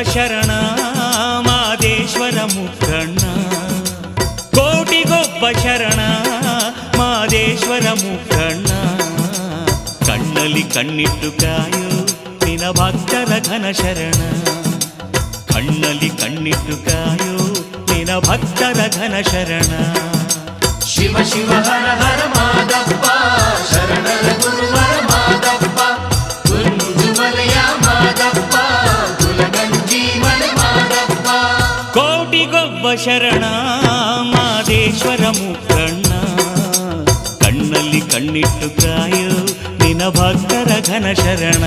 ಶರಣ ಮಾದೇಶ್ವರ ಮುಕ್ಕಣ್ಣ, ಕೋಟಿಗೊಬ್ಬ ಶರಣ ಮಾದೇಶ್ವರ ಮುಕ್ಕಣ್ಣ. ಕಣ್ಣಲ್ಲಿ ಕಣ್ಣಿಟ್ಟು ಕಾಯೋ ನಿನ ಭಕ್ತರ ಘನ ಶರಣ, ಕಣ್ಣಲ್ಲಿ ಕಣ್ಣಿಟ್ಟು ಕಾಯೋ ನಿನ ಭಕ್ತರ ಘನ ಶರಣ. ಶಿವ ಶಿವ ಹರ ಹರ ಮಾದಪ್ಪ ಶರಣರ ಗುರುವರ ಮಾದಪ್ಪ, ಕುಂಜುಮಲೆಯ ಮಾದಪ್ಪ ಕುಲಗಂಜೀವನ ಮಾದಪ್ಪ. ಕೋಟಿಗೊಬ್ಬ ಶರಣ ಮಾದೇಶ್ವರ ಮುಕ್ಕಣ್ಣ, ಕಣ್ಣಲ್ಲಿ ಕಣ್ಣಿಟ್ಟು ಕಾಯೋ ನಿನ ಭಕ್ತರ ಘನ ಶರಣ.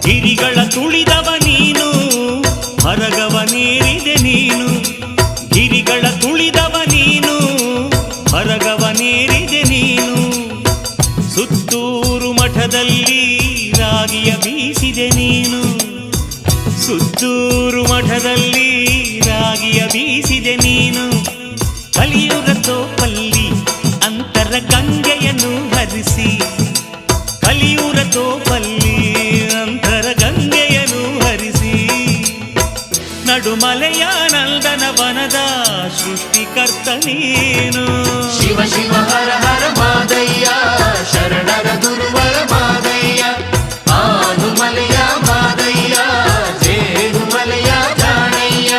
ಗಿರಿಗಳ ತುಳಿದವ ನೀನು ಹೊರಗವನೇರಿದೆ ನೀನು, ಗಿರಿಗಳ ತುಳಿದವ ನೀನು ಹೊರಗವನೇರಿದೆ ನೀನು. ಸುತ್ತೂರು ಮಠದಲ್ಲಿ ರಾಗಿಯ ಬೀಸಿದೆ ನೀನು, ಸುತ್ತೂರು ಮಠದಲ್ಲಿ ರಾಗಿಯ ಬೀಸಿದೆ ನೀನು. ಕಲಿಯುಗ ತೋಪಲ್ಲಿ ಅಂತರ ಗಂಗೆಯನ್ನು ಹರಿಸಿ, ಕಲಿಯುರ ತೋಪಲ್ಲಿ ಅಂತರ ಗಂಗೆಯನ್ನು ಹರಿಸಿ. ನಡುಮಲೆಯ ನಂದನ ವನದ ಸೃಷ್ಟಿಕರ್ತ ನೀನು. ಶಿವ ಶಿವ ಹರ ಹರ ಮಾದಯ್ಯ ಶರಣರ ಗುರುವರ ಮಾದಯ್ಯ, ಆನುಮಲೆಯ ಮಾದಯ್ಯ ಜೇನುಮಲೆಯ ಜಾಣಯ್ಯ.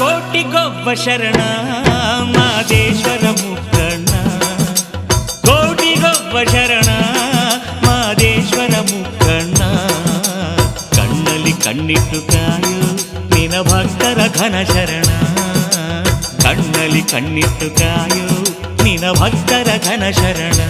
ಕೋಟಿಗೊಬ್ಬ ಶರಣ ಮಾದೇಶ್ವರ ಮುಕ್ಕಣ್ಣ, ಕೋಟಿಗೊಬ್ಬ ಶರಣ ಮಾದೇಶ್ವರ ಮುಕ್ಕಣ್ಣ. ಕಣ್ಣಲ್ಲಿ ಕಣ್ಣಿಟ್ಟು ಕಾಯೋ ನಿನ ಭಕ್ತರ ಘನ ಶರಣ, ಕಣ್ಣಲ್ಲಿ ಕಣ್ಣಿಟ್ಟು ಕಾಯೋ ನಿನ ಭಕ್ತರ ಘನ ಶರಣ.